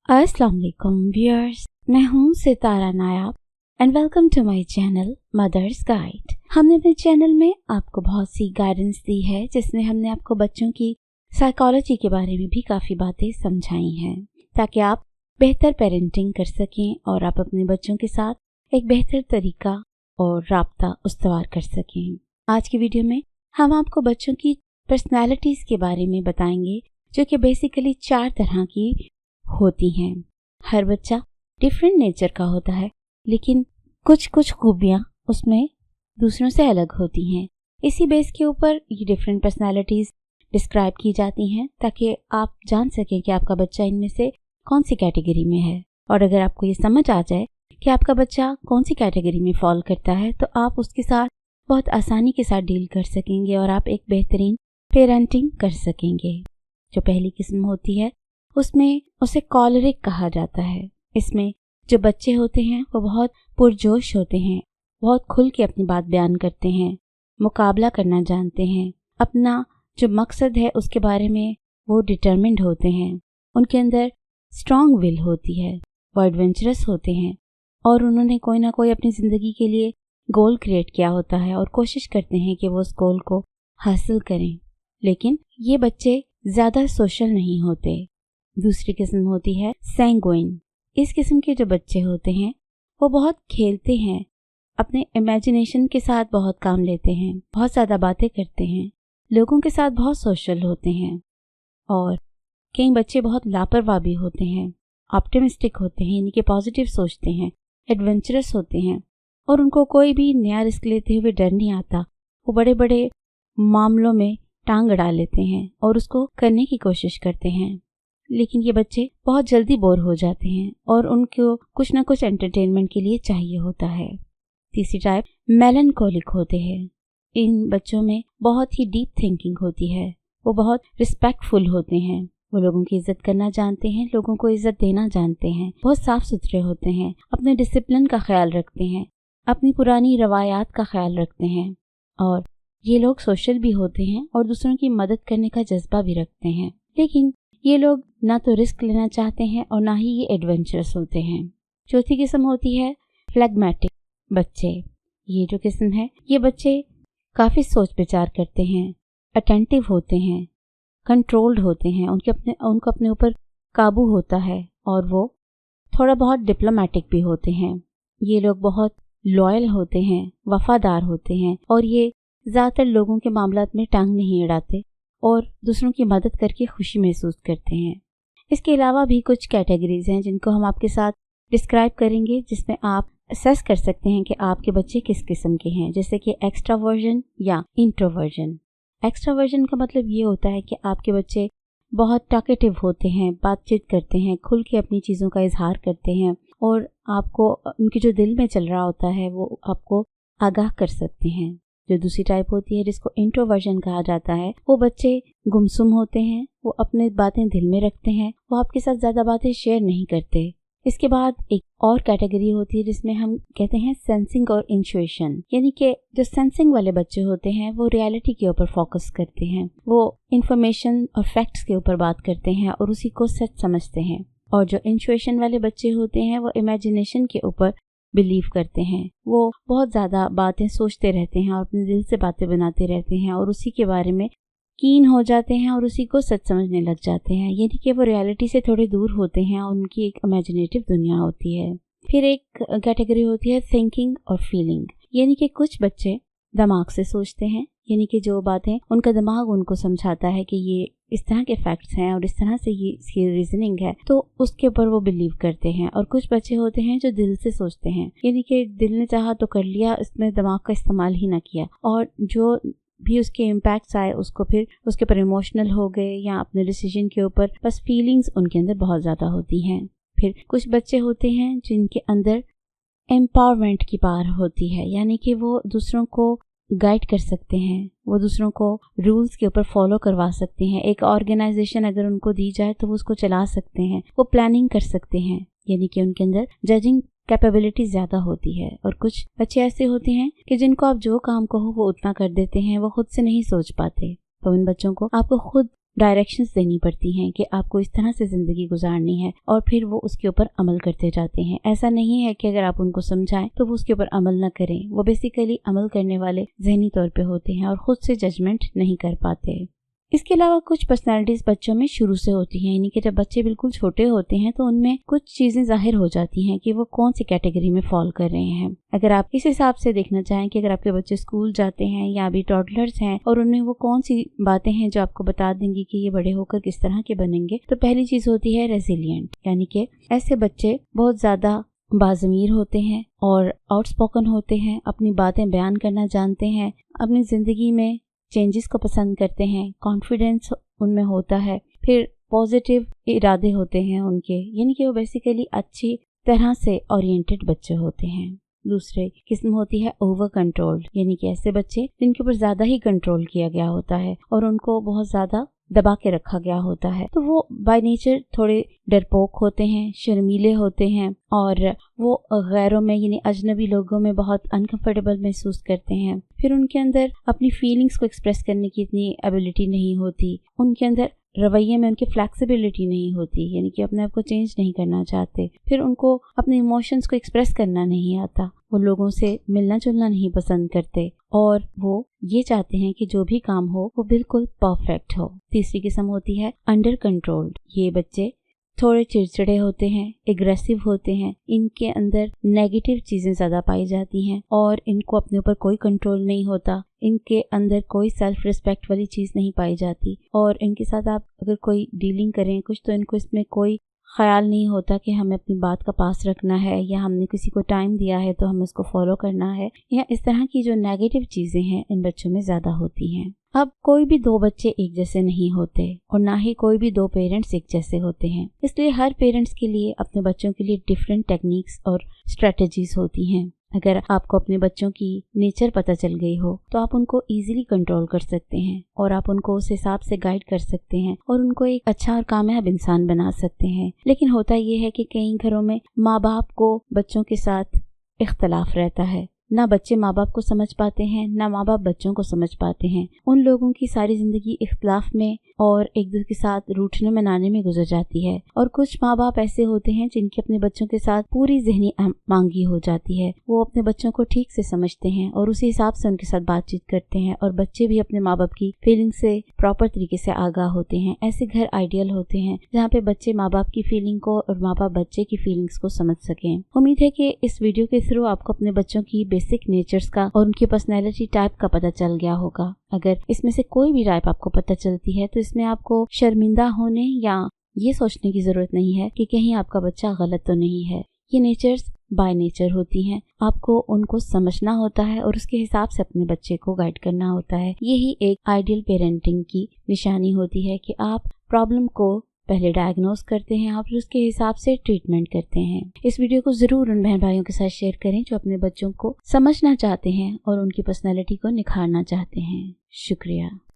अस्सलाम वालेकुम व्यूअर्स, मैं हूँ Sitara Nayab and welcome to my channel mother's guide. हमने अपने चैनल में आपको बहुत सी गाइडेंस दी है, जिसमें हमने आपको बच्चों की साइकोलॉजी के बारे में भी काफ़ी बातें समझाई हैं, ताकि आप बेहतर पेरेंटिंग कर सकें और आप अपने बच्चों के साथ एक बेहतर तरीका और राब्ता उस्तवार कर सकें। आज की वीडियो में हम आपको बच्चों की पर्सनैलिटीज़ के बारे में बताएंगे, जो कि बेसिकली 4 तरह की होती हैं। हर बच्चा डिफरेंट नेचर का होता है, लेकिन कुछ खूबियाँ उसमें दूसरों से अलग होती हैं। इसी बेस के ऊपर ये डिफरेंट पर्सनालिटीज़ डिस्क्राइब की जाती हैं, ताकि आप जान सकें कि आपका बच्चा इनमें से कौन सी कैटेगरी में है। और अगर आपको ये समझ आ जाए कि आपका बच्चा कौन सी कैटेगरी में फॉल करता है, तो आप उसके साथ बहुत आसानी के साथ डील कर सकेंगे और आप एक बेहतरीन पेरेंटिंग कर सकेंगे। जो पहली किस्म होती है उसमें उसे कॉलरिक कहा जाता है। इसमें जो बच्चे होते हैं वो बहुत पुरजोश होते हैं, बहुत खुल के अपनी बात बयान करते हैं, मुकाबला करना जानते हैं, अपना जो मकसद है उसके बारे में वो डिटरमिन्ड होते हैं, उनके अंदर स्ट्रॉन्ग विल होती है, वो एडवेंचरस होते हैं और उन्होंने कोई ना कोई अपनी ज़िंदगी के लिए गोल क्रिएट किया होता है और कोशिश करते हैं कि वो उस गोल को हासिल करें। लेकिन ये बच्चे ज़्यादा सोशल नहीं होते। दूसरी किस्म होती है सैंगुइन। इस किस्म के जो बच्चे होते हैं वो बहुत खेलते हैं, अपने इमेजिनेशन के साथ बहुत काम लेते हैं, बहुत ज़्यादा बातें करते हैं, लोगों के साथ बहुत सोशल होते हैं। और कई बच्चे बहुत लापरवाह भी होते हैं, ऑप्टिमिस्टिक होते हैं, यानी कि पॉजिटिव सोचते हैं, एडवेंचरस होते हैं और उनको कोई भी नया रिस्क लेते हुए डर नहीं आता। वो बड़े बड़े मामलों में टांग अड़ा लेते हैं और उसको करने की कोशिश करते हैं। लेकिन ये बच्चे बहुत जल्दी बोर हो जाते हैं और उनको कुछ ना कुछ एंटरटेनमेंट के लिए चाहिए होता है। तीसरी टाइप मेलनकोलिक होते हैं। इन बच्चों में बहुत ही डीप थिंकिंग होती है, वो बहुत रिस्पेक्टफुल होते हैं, वो लोगों की इज्जत करना जानते हैं, लोगों को इज्जत देना जानते हैं, बहुत साफ सुथरे होते हैं, अपने डिसिप्लिन का ख्याल रखते हैं, अपनी पुरानी रवायात का ख्याल रखते हैं और ये लोग सोशल भी होते हैं और दूसरों की मदद करने का जज्बा भी रखते हैं। लेकिन ये लोग ना तो रिस्क लेना चाहते हैं और ना ही ये एडवेंचरस होते हैं। चौथी किस्म होती है फ्लैगमेटिक बच्चे। ये जो किस्म है, ये बच्चे काफ़ी सोच विचार करते हैं, अटेंटिव होते हैं, कंट्रोल्ड होते हैं, उनको अपने ऊपर काबू होता है और वो थोड़ा बहुत डिप्लोमेटिक भी होते हैं। ये लोग बहुत लॉयल होते हैं, वफादार होते हैं और ये ज़्यादातर लोगों के मामलात में टांग नहीं अड़ाते और दूसरों की मदद करके खुशी महसूस करते हैं। इसके अलावा भी कुछ कैटेगरीज हैं जिनको हम आपके साथ डिस्क्राइब करेंगे, जिसमें आप असेस कर सकते हैं कि आपके बच्चे किस किस्म के हैं, जैसे कि एक्स्ट्रावर्जन या इंट्रोवर्जन। एक्स्ट्रावर्जन का मतलब ये होता है कि आपके बच्चे बहुत टॉकेटिव होते हैं, बातचीत करते हैं, खुल के अपनी चीज़ों का इजहार करते हैं और आपको उनके जो दिल में चल रहा होता है वो आपको आगाह कर सकते हैं। जो दूसरी टाइप होती है जिसको इंट्रोवर्जन कहा जाता है, वो बच्चे गुमसुम होते हैं, वो अपनी बातें दिल में रखते हैं, वो आपके साथ ज़्यादा बातें शेयर नहीं करते। इसके बाद एक और कैटेगरी होती है जिसमें हम कहते हैं सेंसिंग और इंट्यूशन, यानी कि जो सेंसिंग वाले बच्चे होते हैं वो रियलिटी के ऊपर फोकस करते हैं, वो इंफॉर्मेशन और फैक्ट्स के ऊपर बात करते हैं और उसी को सच समझते हैं। और जो इंट्यूशन वाले बच्चे होते हैं वो इमेजिनेशन के ऊपर बिलीव करते हैं, वो बहुत ज़्यादा बातें सोचते रहते हैं और अपने दिल से बातें बनाते रहते हैं और उसी के बारे में कीन हो जाते हैं और उसी को सच समझने लग जाते हैं, यानी कि वो रियलिटी से थोड़े दूर होते हैं और उनकी एक इमेजिनेटिव दुनिया होती है। फिर एक कैटेगरी होती है थिंकिंग और फीलिंग, यानी कि कुछ बच्चे दिमाग से सोचते हैं, यानी कि जो बातें उनका दिमाग उनको समझाता है कि ये इस तरह के फैक्ट्स हैं और इस तरह से ये इसकी रीजनिंग है, तो उसके ऊपर वो बिलीव करते हैं। और कुछ बच्चे होते हैं जो दिल से सोचते हैं, यानी कि दिल ने चाहा तो कर लिया, इसमें दिमाग का इस्तेमाल ही ना किया और जो भी उसके इम्पैक्ट्स आए उसको फिर उसके ऊपर इमोशनल हो गए या अपने डिसीजन के ऊपर बस फीलिंग्स उनके अंदर बहुत ज़्यादा होती हैं। फिर कुछ बच्चे होते हैं जिनके अंदर एम्पावरमेंट की पावर होती है, यानी कि वो दूसरों को गाइड कर सकते हैं, वो दूसरों को रूल्स के ऊपर फॉलो करवा सकते हैं। एक ऑर्गेनाइजेशन अगर उनको दी जाए तो वो उसको चला सकते हैं, वो प्लानिंग कर सकते हैं, यानी कि उनके अंदर जजिंग कैपेबिलिटी ज़्यादा होती है। और कुछ बच्चे ऐसे होते हैं कि जिनको आप जो काम कहो वो उतना कर देते हैं, वो खुद से नहीं सोच पाते, तो इन बच्चों को आपको खुद डायरेक्शंस देनी पड़ती हैं कि आपको इस तरह से ज़िंदगी गुजारनी है, और फिर वो उसके ऊपर अमल करते जाते हैं। ऐसा नहीं है कि अगर आप उनको समझाएं तो वो उसके ऊपर अमल ना करें। वो बेसिकली अमल करने वाले ज़हनी तौर पे होते हैं और ख़ुद से जजमेंट नहीं कर पाते। इसके अलावा कुछ पर्सनालिटीज़ बच्चों में शुरू से होती हैं, यानी कि जब बच्चे बिल्कुल छोटे होते हैं तो उनमें कुछ चीज़ें ज़ाहिर हो जाती हैं कि वो कौन सी कैटेगरी में फॉल कर रहे हैं। अगर आप इस हिसाब से देखना चाहें कि अगर आपके बच्चे स्कूल जाते हैं या अभी टॉडलर्स हैं और उनमें वो कौन सी बातें हैं जो आपको बता देंगी कि ये बड़े होकर किस तरह के बनेंगे, तो पहली चीज़ होती है रेजिलिएंट, यानी कि ऐसे बच्चे बहुत ज़्यादा बाज़मीर होते हैं और आउटस्पोकन होते हैं, अपनी बातें बयान करना जानते हैं, अपनी ज़िंदगी में चेंजेस को पसंद करते हैं, कॉन्फिडेंस उनमें होता है, फिर पॉजिटिव इरादे होते हैं उनके, यानी कि वो बेसिकली अच्छी तरह से ओरिएंटेड बच्चे होते हैं। दूसरे किस्म होती है ओवर कंट्रोल्ड, यानी कि ऐसे बच्चे जिनके ऊपर ज़्यादा ही कंट्रोल किया गया होता है और उनको बहुत ज़्यादा दबा के रखा गया होता है। तो वो बाय नेचर थोड़े डरपोक होते हैं, शर्मीले होते हैं और वो गैरों में यानी अजनबी लोगों में बहुत अनकंफर्टेबल महसूस करते हैं। फिर उनके अंदर अपनी फीलिंग्स को एक्सप्रेस करने की इतनी एबिलिटी नहीं होती, उनके अंदर रवैये में उनकी फ्लैक्सिबिलिटी नहीं होती, यानी कि अपने आप को चेंज नहीं करना चाहते। फिर उनको अपने इमोशंस को एक्सप्रेस करना नहीं आता, वो लोगों से मिलना जुलना नहीं पसंद करते और वो ये चाहते हैं कि जो भी काम हो वो बिल्कुल परफेक्ट हो। तीसरी किस्म होती है अंडर कंट्रोल्ड। ये बच्चे थोड़े चिड़चिड़े होते हैं, एग्रेसिव होते हैं, इनके अंदर नेगेटिव चीज़ें ज़्यादा पाई जाती हैं और इनको अपने ऊपर कोई कंट्रोल नहीं होता, इनके अंदर कोई सेल्फ रिस्पेक्ट वाली चीज़ नहीं पाई जाती और इनके साथ आप अगर कोई डीलिंग करें कुछ तो इनको इसमें कोई ख्याल नहीं होता कि हमें अपनी बात का पास रखना है या हमने किसी को टाइम दिया है तो हमें उसको फॉलो करना है, या इस तरह की जो नेगेटिव चीज़ें हैं इन बच्चों में ज़्यादा होती हैं। अब कोई भी दो बच्चे एक जैसे नहीं होते और ना ही कोई भी दो पेरेंट्स एक जैसे होते हैं, इसलिए हर पेरेंट्स के लिए अपने बच्चों के लिए डिफरेंट टेक्निक्स और स्ट्रेटजीज होती हैं। अगर आपको अपने बच्चों की नेचर पता चल गई हो तो आप उनको इजीली कंट्रोल कर सकते हैं और आप उनको उस हिसाब से गाइड कर सकते हैं और उनको एक अच्छा और कामयाब इंसान बना सकते हैं। लेकिन होता ये है कि कई घरों में माँ बाप को बच्चों के साथ इख्तलाफ रहता है, ना बच्चे माँ बाप को समझ पाते हैं ना माँ बाप बच्चों को समझ पाते हैं। उन लोगों की सारी ज़िंदगी इख्तलाफ में और एक दूसरे के साथ रूठने मनाने में गुजर जाती है। और कुछ माँ बाप ऐसे होते हैं जिनके अपने बच्चों के साथ पूरी ज़हनी मांगी हो जाती है, वो अपने बच्चों को ठीक से समझते हैं और उसी हिसाब से उनके साथ बातचीत करते हैं और बच्चे भी अपने माँ बाप की फीलिंग से प्रॉपर तरीके से आगाह होते हैं। ऐसे घर आइडियल होते हैं जहाँ पे बच्चे माँ बाप की फीलिंग को और माँ बाप बच्चे की फीलिंग्स को समझ सकें। उम्मीद है कि इस वीडियो के थ्रू आपको अपने बच्चों की बेसिक नेचर्स का और उनकी पर्सनैलिटी टाइप का पता चल गया होगा। अगर इसमें से कोई भी टाइप आपको पता चलती है तो इसमें आपको शर्मिंदा होने या ये सोचने की जरूरत नहीं है कि कहीं आपका बच्चा गलत तो नहीं है। ये नेचर्स बाय नेचर होती हैं, आपको उनको समझना होता है और उसके हिसाब से अपने बच्चे को गाइड करना होता है। यही एक आइडियल पेरेंटिंग की निशानी होती है कि आप प्रॉब्लम को पहले डायग्नोज करते हैं और फिर उसके हिसाब से ट्रीटमेंट करते हैं। इस वीडियो को ज़रूर उन बहन भाइयों के साथ शेयर करें जो अपने बच्चों को समझना चाहते हैं और उनकी पर्सनैलिटी को निखारना चाहते हैं। शुक्रिया।